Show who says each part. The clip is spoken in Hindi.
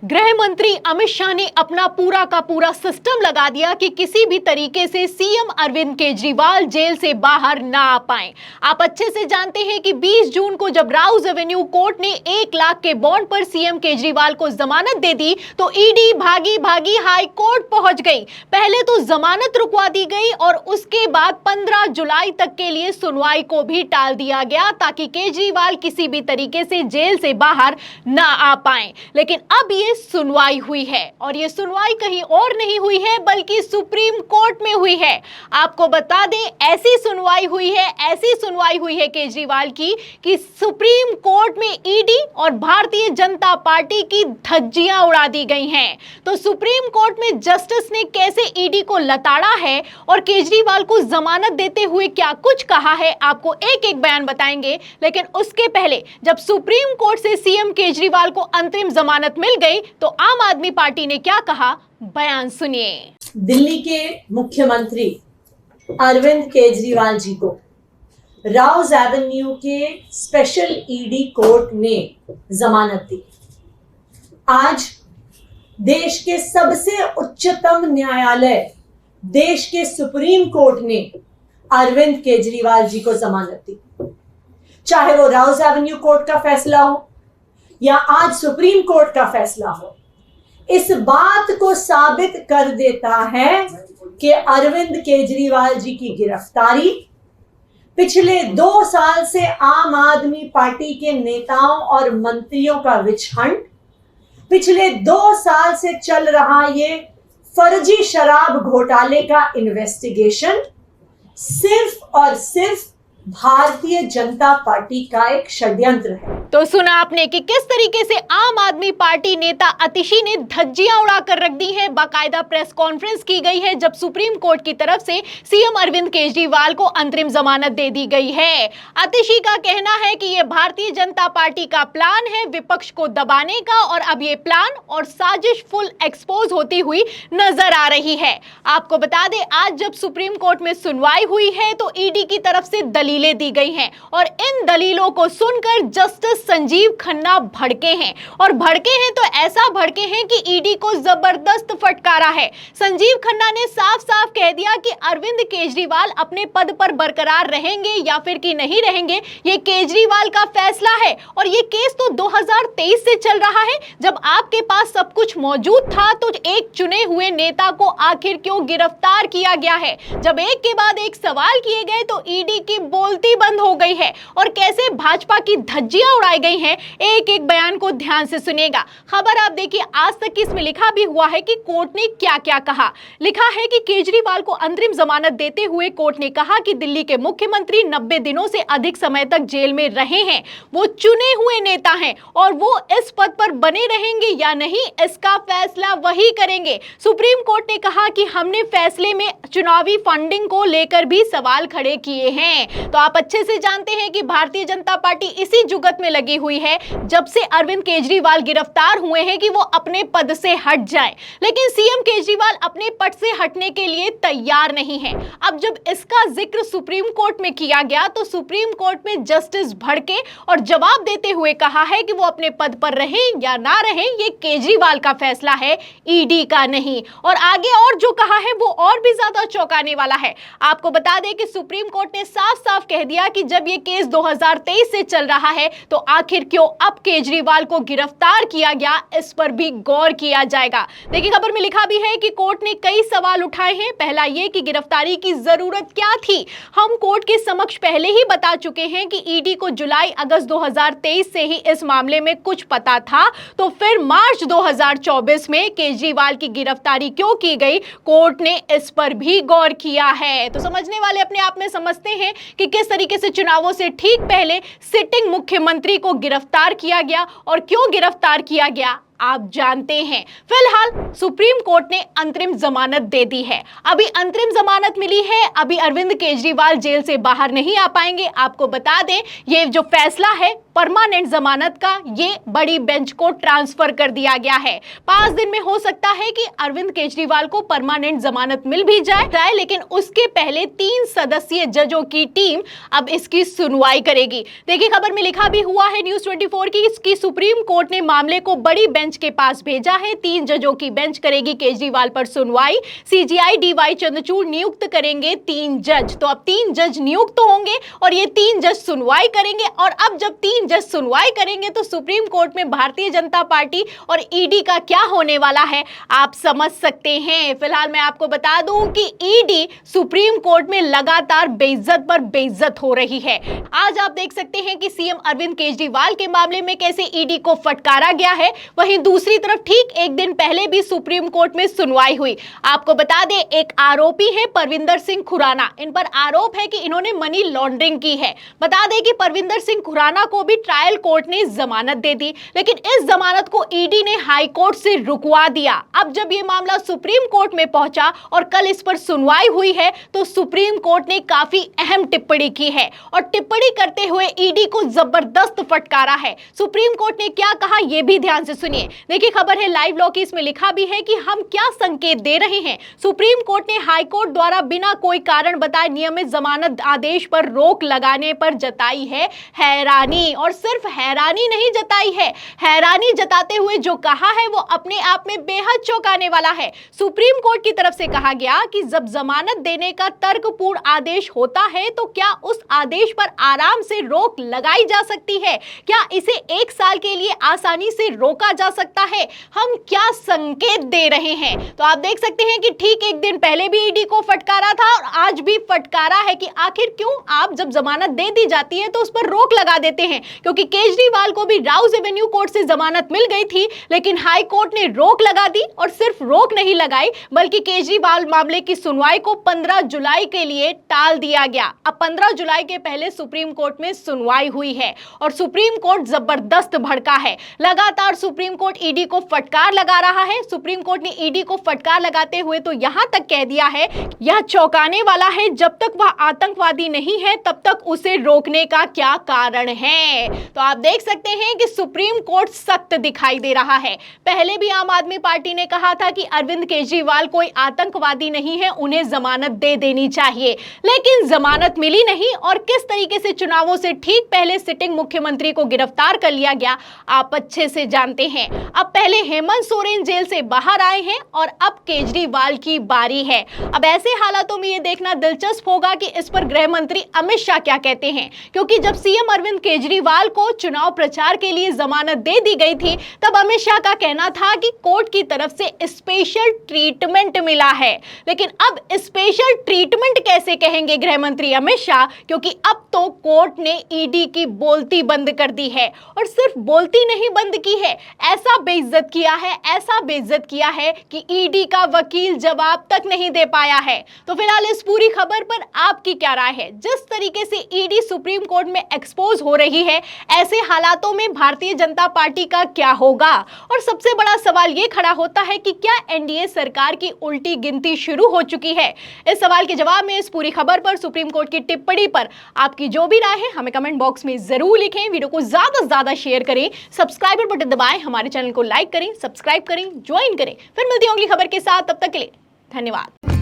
Speaker 1: गृह मंत्री अमित शाह ने अपना पूरा का पूरा सिस्टम लगा दिया कि किसी भी तरीके से सीएम अरविंद केजरीवाल जेल से बाहर ना आ पाए। आप अच्छे से जानते हैं कि 20 जून को जब राउज एवेन्यू कोर्ट ने 1 लाख के बॉन्ड पर सीएम केजरीवाल को जमानत दे दी तो ईडी भागी भागी हाई कोर्ट पहुंच गई। पहले तो जमानत रुकवा दी गई और उसके बाद 15 जुलाई तक के लिए सुनवाई को भी टाल दिया गया ताकि केजरीवाल किसी भी तरीके से जेल से बाहर ना आ पाए। लेकिन अब ये सुनवाई हुई है और ये सुनवाई कहीं और नहीं हुई है बल्कि सुप्रीम कोर्ट में हुई है। आपको बता दें ऐसी सुनवाई हुई है केजरीवाल की कि सुप्रीम कोर्ट में ईडी और भारतीय जनता पार्टी की धज्जियां उड़ा दी गई हैं। तो सुप्रीम कोर्ट में जस्टिस ने कैसे ईडी को लताड़ा है और केजरीवाल को जमानत देते हुए क्या कुछ कहा है, आपको एक एक बयान बताएंगे। लेकिन उसके पहले जब सुप्रीम कोर्ट से सीएम केजरीवाल को अंतरिम जमानत मिल गई तो आम आदमी पार्टी ने क्या कहा, बयान सुनिए।
Speaker 2: दिल्ली के मुख्यमंत्री अरविंद केजरीवाल जी को राउज एवेन्यू के स्पेशल ईडी कोर्ट ने जमानत दी। आज देश के सबसे उच्चतम न्यायालय, देश के सुप्रीम कोर्ट ने अरविंद केजरीवाल जी को जमानत दी। चाहे वो राउज एवेन्यू कोर्ट का फैसला हो या आज सुप्रीम कोर्ट का फैसला हो, इस बात को साबित कर देता है कि अरविंद केजरीवाल जी की गिरफ्तारी पिछले 2 साल से आम आदमी पार्टी के नेताओं और मंत्रियों का विच हंट, पिछले 2 साल से चल रहा ये फर्जी शराब घोटाले का इन्वेस्टिगेशन सिर्फ और सिर्फ भारतीय जनता पार्टी का एक षड्यंत्र है।
Speaker 1: तो सुना आपने कि किस तरीके से आम आदमी पार्टी नेता आतिशी ने धज्जियां उड़ाकर रख दी हैं। बाकायदा प्रेस कॉन्फ्रेंस की गई है जब सुप्रीम कोर्ट की तरफ से सीएम अरविंद केजरीवाल को अंतरिम जमानत दे दी गई है। आतिशी का कहना है कि यह भारतीय जनता पार्टी का प्लान है विपक्ष को दबाने का और अब ये प्लान और साजिश फुल एक्सपोज होती हुई नजर आ रही है। आपको बता दें आज जब सुप्रीम कोर्ट में सुनवाई हुई है तो ईडी की तरफ से दलीलें दी गई हैं और इन दलीलों को सुनकर जस्टिस संजीव खन्ना भड़के हैं और भड़के हैं तो ऐसा भड़के हैं कि ईडी को जबरदस्त फटकारा है। संजीव खन्ना ने साफ साफ कह दिया कि अरविंद केजरीवाल अपने पद पर बरकरार रहेंगे या फिर कि नहीं रहेंगे ये केजरीवाल का फैसला है और ये केस तो 2023 से चल रहा है। जब आपके पास सब कुछ मौजूद था तो एक चुने हुए नेता को आखिर क्यों गिरफ्तार किया गया है। जब एक के बाद एक सवाल किए गए तो ईडी की बोलती बंद हो गई है और कैसे भाजपा की धज्जियां उड़ाई गई हैं, एक एक बयान को ध्यान से सुनिएगा। खबर आप देखिए आज तक की, इसमें लिखा भी हुआ है कि कोर्ट ने क्या क्या कहा। लिखा है कि केजरीवाल को अंतरिम जमानत देते हुए कोर्ट ने कहा कि दिल्ली के मुख्यमंत्री 90 दिनों से अधिक समय तक जेल में रहे हैं, वो चुने हुए नेता हैं और वो इस पद पर बने रहेंगे या नहीं इसका फैसला वही करेंगे। सुप्रीम कोर्ट ने कहा कि हमने फैसले में चुनावी फंडिंग को लेकर भी सवाल खड़े किए हैं। तो आप अच्छे से जानते हैं कि भारतीय जनता पार्टी इसी जुगत में लगी हुई है जब से अरविंद केजरीवाल गिरफ्तार हुए हैं कि वो अपने पद से हट जाएं। लेकिन सीएम केजरीवाल अपने पद से हटने के लिए तैयार नहीं है। अब जब इसका जिक्र सुप्रीम कोर्ट में किया गया तो सुप्रीम कोर्ट में जस्टिस भड़के और जवाब देते हुए कहा है कि वो अपने पद पर रहें या ना रहें ये केजरीवाल का फैसला है, ईडी का नहीं। और आगे और जो कहा है वो और भी ज्यादा चौंकाने वाला है। आपको बता दें कि सुप्रीम कोर्ट ने साफ साफ कह दिया कि जब ये केस 2023 से चल रहा है तो आखिर क्यों अब केजरीवाल को गिरफ्तार किया गया, इस पर भी गौर किया जाएगा। देखिए खबर में लिखा भी है कि कोर्ट ने कई सवाल उठाए हैं। पहला ये कि गिरफ्तारी की जरूरत क्या थी। हम कोर्ट के समक्ष पहले ही बता चुके हैं कि ईडी को जुलाई अगस्त 2023 से ही इस मामले में कुछ पता था, तो फिर मार्च 2024 में केजरीवाल की गिरफ्तारी क्यों की गई, कोर्ट ने इस पर भी गौर किया है। तो समझने वाले अपने आप में समझते हैं कि किस तरीके से चुनावों से ठीक पहले सिटिंग मुख्यमंत्री को गिरफ्तार किया गया और क्यों गिरफ्तार किया गया आप जानते हैं। फिलहाल सुप्रीम कोर्ट ने अंतरिम जमानत दे दी है। अभी अंतरिम जमानत मिली है, अभी अरविंद केजरीवाल जेल से बाहर नहीं आ पाएंगे। आपको बता दें ये जो फैसला है परमानेंट जमानत का, ये बड़ी बेंच को ट्रांसफर कर दिया गया है। 5 दिन में हो सकता है कि अरविंद केजरीवाल को परमानेंट जमानत मिल भी जाए, लेकिन उसके पहले 3 सदस्यीय जजों की टीम अब इसकी सुनवाई करेगी। देखिए खबर में लिखा भी हुआ है न्यूज़ 24 की इसकी सुप्रीम कोर्ट ने मामले को बड़ी बेंच बेंच के पास भेजा है। 3 जजों की बेंच करेगी केजरीवाल पर सुनवाई। सीजीआई डीवाई चंद्रचूड़ नियुक्त करेंगे 3 जज। तो अब 3 जज नियुक्त होंगे और ये 3 जज सुनवाई करेंगे। और अब जब 3 जज सुनवाई करेंगे तो सुप्रीम कोर्ट में भारतीय जनता पार्टी और ईडी का क्या होने वाला है आप समझ सकते हैं। फिलहाल मैं आपको बता दूं कि ईडी सुप्रीम कोर्ट में लगातार बेइज्जत पर बेइज्जत हो रही है। आज आप देख सकते हैं कि सीएम अरविंद केजरीवाल के मामले में कैसे ईडी को फटकारा गया है। वहीं दूसरी तरफ ठीक एक दिन पहले भी सुप्रीम कोर्ट में सुनवाई हुई। आपको बता दें, एक आरोपी है परविंदर सिंह खुराना। इन पर आरोप है कि इन्होंने मनी लॉन्ड्रिंग की है। बता दें कि परविंदर सिंह खुराना को भी ट्रायल कोर्ट ने जमानत दे दी, लेकिन इस जमानत को ईडी ने हाई कोर्ट से रुकवा दिया। अब जब यह मामला सुप्रीम कोर्ट में पहुंचा और कल इस पर सुनवाई हुई है तो सुप्रीम कोर्ट ने काफी अहम टिप्पणी की है और टिप्पणी करते हुए ईडी को जबरदस्त फटकारा है। सुप्रीम कोर्ट ने क्या कहा यह भी ध्यान से सुनिए। देखिए, खबर है लाइव लॉ की, इसमें लिखा भी है कि हम क्या संकेत दे रहे हैं। सुप्रीम कोर्ट ने हाई कोर्ट द्वारा बिना कोई कारण बताए नियमित जमानत आदेश पर रोक लगाने पर जताई है हैरानी। और सिर्फ हैरानी नहीं जताई है, हैरानी जताते हुए जो कहा है वो अपने आप में बेहद चौंकाने वाला है। सुप्रीम कोर्ट की तरफ से कहा गया कि जब जमानत देने का तर्कपूर्ण आदेश होता है तो क्या उस आदेश पर आराम से रोक लगाई जा सकती है? क्या इसे 1 साल के लिए आसानी से रोका जा सकता है? हम क्या संकेत दे रहे हैं? तो आप देख सकते हैं कि ठीक एक दिन पहले भी ईडी को फटकारा था और आज भी फटकारा है कि आखिर क्यों आप जब जमानत दे दी जाती है तो उस पर रोक लगा देते हैं। क्योंकि केजरीवाल को भी राउज एवेन्यू कोर्ट से जमानत मिल गई थी, लेकिन हाई कोर्ट ने रोक लगा दी। और सिर्फ रोक नहीं लगाई बल्कि केजरीवाल मामले की सुनवाई को 15 जुलाई के लिए टाल दिया गया। अब 15 जुलाई के पहले सुप्रीम कोर्ट में सुनवाई हुई है और सुप्रीम कोर्ट जबरदस्त भड़का है। लगातार सुप्रीम कोर्ट ईडी को फटकार लगा रहा है। सुप्रीम कोर्ट ने ईडी को फटकार लगाते हुए तो यहां तक कह दिया है, यह चौंकाने वाला है, जब तक वह आतंकवादी नहीं है तब तक उसे रोकने का क्या कारण है। तो आप देख सकते हैं कि सुप्रीम कोर्ट सख्त दिखाई दे रहा है। पहले भी आम आदमी पार्टी ने कहा था कि अरविंद केजरीवाल कोई आतंकवादी नहीं है, उन्हें जमानत दे देनी चाहिए, लेकिन जमानत मिली नहीं। और किस तरीके से चुनावों से ठीक पहले सिटिंग मुख्यमंत्री को गिरफ्तार कर लिया गया आप अच्छे से जानते हैं। अब पहले हेमंत सोरेन जेल से बाहर आए हैं और अब केजरीवाल की बारी है। अब ऐसे हालातों में यह देखना दिलचस्प होगा कि इस पर गृह मंत्री अमित शाह क्या कहते हैं, क्योंकि जब सीएम अरविंद केजरीवाल को चुनाव प्रचार के लिए जमानत दे दी गई थी तब अमित शाह का कहना था कि कोर्ट की तरफ से स्पेशल ट्रीटमेंट मिला है। लेकिन अब स्पेशल ट्रीटमेंट कैसे कहेंगे गृह मंत्री अमित शाह, क्योंकि अब तो कोर्ट ने ईडी की बोलती बंद कर दी है। और सिर्फ बोलती नहीं बंद की है, ऐसा बेइज्जत किया है, ऐसा बेइज्जत किया है कि ईडी का वकील जवाब तक नहीं दे पाया है। तो फिलहाल इस पूरी खबर पर आपकी क्या राय है? जिस तरीके से ईडी सुप्रीम कोर्ट में एक्सपोज हो रही है, ऐसे हालातों में भारतीय जनता पार्टी का क्या होगा? और सबसे बड़ा सवाल यह खड़ा होता है कि क्या एनडीए सरकार की उल्टी गिनती शुरू हो चुकी है? इस सवाल के जवाब में इस पूरी खबर पर, सुप्रीम कोर्ट की टिप्पणी पर आपकी जो भी राय है हमें कमेंट बॉक्स में जरूर लिखें। वीडियो को ज्यादा से ज्यादा शेयर करें, सब्सक्राइबर बटन दबाएं, हमारे चैनल को लाइक करें, सब्सक्राइब करें, ज्वाइन करें। फिर मिलती हूं अगली खबर के साथ, तब तक के लिए धन्यवाद।